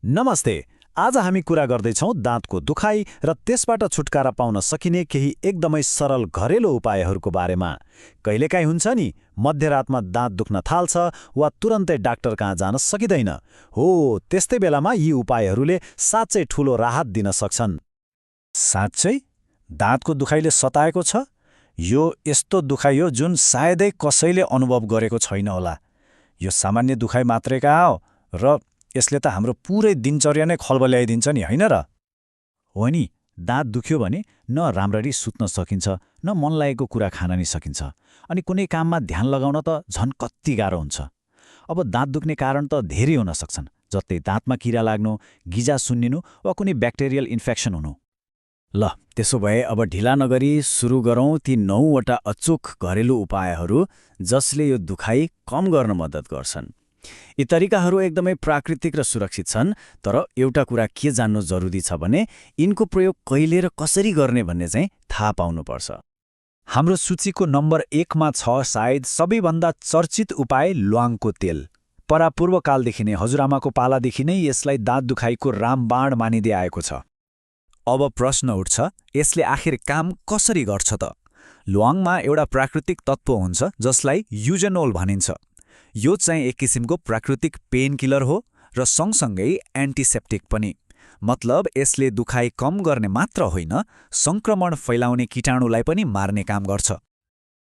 नमस्ते। आज हामी कुरा गर्दैछौँ दाँतको दुखाइ र त्यसबाट छुटकारा पाउन सकिने केही एकदमै सरल घरेलु उपायहरूको बारेमा। कहिलेकाहीँ हुन्छ नि, मध्यरातमा दाँत दुख्न थाल्छ वा तुरन्तै डाक्टर कहाँ जान सकिँदैन। हो, त्यस्तै बेलामा यी उपायहरूले साँच्चै ठूलो राहत दिन सक्छन्। साँच्चै दाँतको दुखाइले सताएको छ? यो यस्तो दुखाइ हो जुन सायदै कसैले अनुभव गरेको छैन होला। यो सामान्य दुखाइ मात्रै कहाँ हो र यसले त हाम्रो पुरै दिनचर्या नै खलबल्याइदिन्छ नि, होइन र? हो नि, दाँत दुख्यो भने न राम्ररी सुत्न सकिन्छ, न मन लागेको कुरा खान नि सकिन्छ, अनि कुनै काममा ध्यान लगाउन त झन् कति गाह्रो हुन्छ। अब दाँत दुख्ने कारण त धेरै हुन सक्छन्, जस्तै दाँतमा किरा लाग्नु, गिजा सुन्निनु वा कुनै ब्याक्टेरियल इन्फेक्सन हुनु। ल, त्यसो भए अब ढिला नगरी सुरु गरौँ ती 9वटा अचूक घरेलु उपायहरू जसले यो दुखाइ कम गर्न मद्दत गर्छन्। यी तरिकाहरू एकदमै प्राकृतिक र सुरक्षित छन्, तर एउटा कुरा के जान्नु जरुरी छ भने यिनको प्रयोग कहिले र कसरी गर्ने भन्ने चाहिँ थाहा पाउनुपर्छ। हाम्रो सूचीको नम्बर 1मा छ सायद सबैभन्दा चर्चित उपाय ल्वाङको तेल। परापूर्वकालदेखि नै हजुरआमाको पालादेखि नै यसलाई दाँत दुखाइको रामबाण मानिँदै आएको छ। अब प्रश्न उठ्छ, यसले आखिर काम कसरी गर्छ त? ल्वाङमा एउटा प्राकृतिक तत्त्व हुन्छ जसलाई युजेनोल भनिन्छ। यो चाहिँ एक किसिमको प्राकृतिक पेन किलर हो र सँगसँगै एन्टिसेप्टिक पनि। मतलब यसले दुखाइ कम गर्ने मात्र होइन, सङ्क्रमण फैलाउने कीटाणुलाई पनि मार्ने काम गर्छ।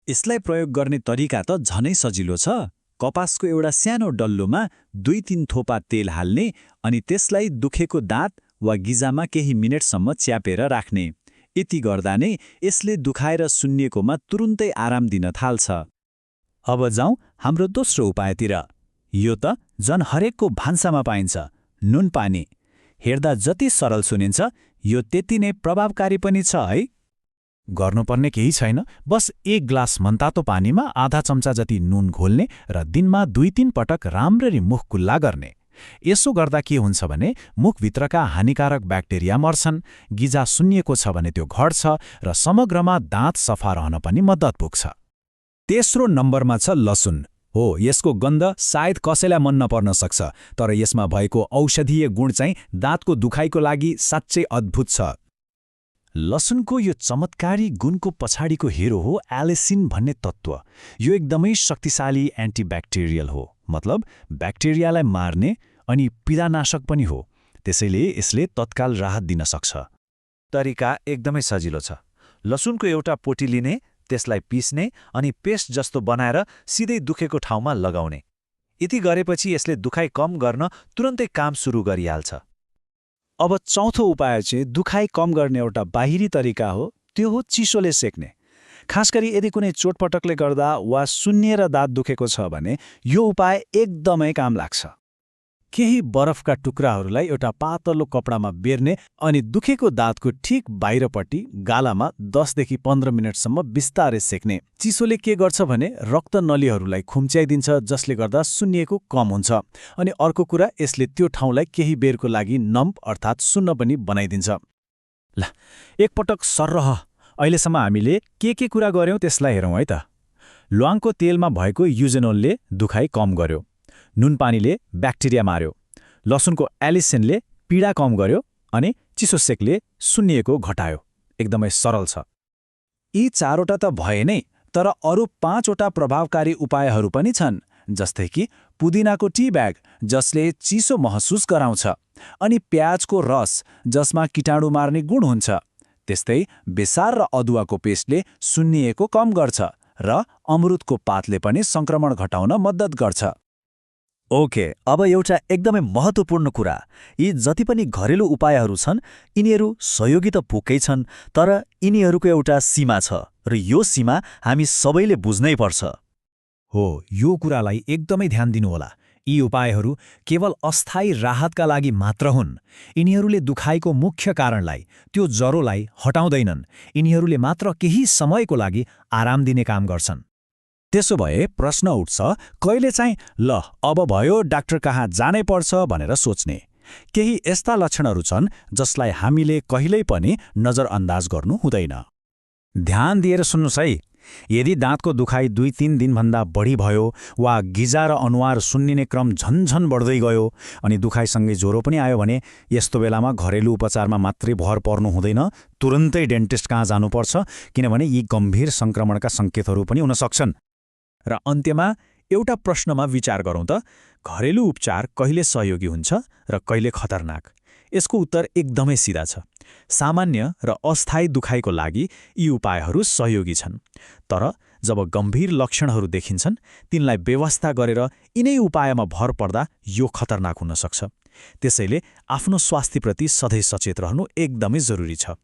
यसलाई प्रयोग गर्ने तरिका त झनै सजिलो छ। कपासको एउटा सानो डल्लोमा 2-3 थोपा तेल हाल्ने अनि त्यसलाई दुखेको दाँत वा गिजामा केही मिनेटसम्म च्यापेर राख्ने। यति गर्दा नै यसले दुखाएर सुन्निएकोमा तुरुन्तै आराम दिन थाल्छ। अब जाउँ हाम्रो दोस्रो उपायतिर। यो त झन् हरेकको भान्सामा पाइन्छ, नुनपानी। हेर्दा जति सरल सुनिन्छ, यो त्यति नै प्रभावकारी पनि छ है। गर्नुपर्ने केही छैन, बस 1 ग्लास मनतातो पानीमा आधा चम्चा जति नुन घोल्ने र दिनमा 2-3 पटक राम्ररी मुख कुल्ला गर्ने। यसो गर्दा के हुन्छ भने मुखभित्रका हानिकारक ब्याक्टेरिया मर्छन्, गिजा सुन्निएको छ भने त्यो घट्छ र समग्रमा दाँत सफा रहन पनि मद्दत पुग्छ। तेस्रो नम्बरमा छ लसुन। हो, यसको गन्ध सायद कसैलाई मन नपर्न सक्छ, तर यसमा भएको औषधीय गुण चाहिँ दाँतको दुखाइको लागि साँच्चै अद्भुत छ। लसुनको यो चमत्कारी गुणको पछाडिको हिरो हो एलिसिन भन्ने तत्त्व। यो एकदमै शक्तिशाली एन्टिब्याक्टेरियल हो, मतलब ब्याक्टेरियालाई मार्ने अनि पीडानाशक पनि हो। त्यसैले यसले तत्काल राहत दिन सक्छ। तरिका एकदमै सजिलो छ। लसुनको एउटा पोटी लिने, त्यसलाई पिस्ने अनि पेस्ट जस्तो बनाएर सिधै दुखेको ठाउँमा लगाउने। यति गरेपछि यसले दुखाइ कम गर्न तुरन्तै काम सुरु गरिहाल्छ। अब चौथो उपाय चाहिँ दुखाइ कम गर्ने एउटा बाहिरी तरिका हो, त्यो हो चिसोले सेक्ने। खासगरी यदि कुनै चोटपटकले गर्दा वा सुन्निएर दाँत दुखेको छ भने यो उपाय एकदमै काम लाग्छ। केही बरफका टुक्राहरूलाई एउटा पातलो कपडामा बेर्ने अनि दुखेको दाँतको ठिक बाहिरपट्टि गालामा 10देखि 15 मिनटसम्म बिस्तारै सेक्ने। चिसोले के गर्छ भने रक्त नलीहरूलाई खुम्च्याइदिन्छ, जसले गर्दा सुन्निएको कम हुन्छ। अनि अर्को कुरा, यसले त्यो ठाउँलाई केही बेरको लागि नम्प अर्थात् सुन्न पनि बनाइदिन्छ। ल, एकपटक सरह अहिलेसम्म हामीले के कुरा गर्यौँ त्यसलाई हेरौँ है त। ल्वाङको तेलमा भएको युजेनोलले दुखाइ कम गर्यो, नुनपानीले ब्याक्टेरिया मार्यो, लसुनको एलिसिनले पीडा कम गर्यो अनि चिसो सेकले सुन्निएको घटायो। एकदमै सरल छ। यी 4वटा त भए नै, तर अरू 5वटा प्रभावकारी उपायहरू पनि छन्, जस्तै कि पुदिनाको टी ब्याग जसले चिसो महसुस गराउँछ, अनि प्याजको रस जसमा कीटाणु मार्ने गुण हुन्छ। त्यस्तै बेसार र अदुवाको पेस्टले सुन्निएको कम गर्छ र अमरुदको पातले पनि सङ्क्रमण घटाउन मद्दत गर्छ। ओके, अब एउटा एकदमै महत्त्वपूर्ण कुरा, यी जति पनि घरेलु उपायहरू छन् यिनीहरू सहयोगी त पुगै छन्, तर यिनीहरूको एउटा सीमा छ र यो सीमा हामी सबैले बुझ्नै पर्छ। हो, यो कुरालाई एकदमै ध्यान दिनुहोला। यी उपायहरू केवल अस्थायी राहतका लागि मात्र हुन्। यिनीहरूले दुखाइको मुख्य कारणलाई, त्यो ज्वरोलाई हटाउँदैनन्। यिनीहरूले मात्र केही समयको लागि आराम दिने काम गर्छन्। त्यसो भए प्रश्न उठ्छ, कहिले चाहिँ ल अब भयो डाक्टर कहाँ जानै पर्छ भनेर सोच्ने। केही यस्ता लक्षणहरू छन् जसलाई हामीले कहिल्यै पनि नजरअन्दाज गर्नु हुँदैन। ध्यान दिएर सुन्नुहोस् है, यदि दाँतको दुखाइ 2-3 दिनभन्दा बढी भयो वा गिजा र अनुहार सुन्निने क्रम झन्झन बढ्दै गयो अनि दुखाइसँगै ज्वरो पनि आयो भने यस्तो बेलामा घरेलु उपचारमा मात्रै भर पर्नु हुँदैन, तुरन्तै डेन्टिस्ट कहाँ जानुपर्छ, किनभने यी गम्भीर सङ्क्रमणका सङ्केतहरू पनि हुन सक्छन्। र अन्त्यमा एउटा प्रश्नमा विचार गरौँ त, घरेलु उपचार कहिले सहयोगी हुन्छ र कहिले खतरनाक? यसको उत्तर एकदमै सिधा छ। सामान्य र अस्थायी दुखाइको लागि यी उपायहरू सहयोगी छन्, तर जब गम्भीर लक्षणहरू देखिन्छन् तिनलाई व्यवस्था गरेर यिनै उपायमा भर पर्दा यो खतरनाक हुन सक्छ। त्यसैले आफ्नो स्वास्थ्यप्रति सधैँ सचेत रहनु एकदमै जरुरी छ।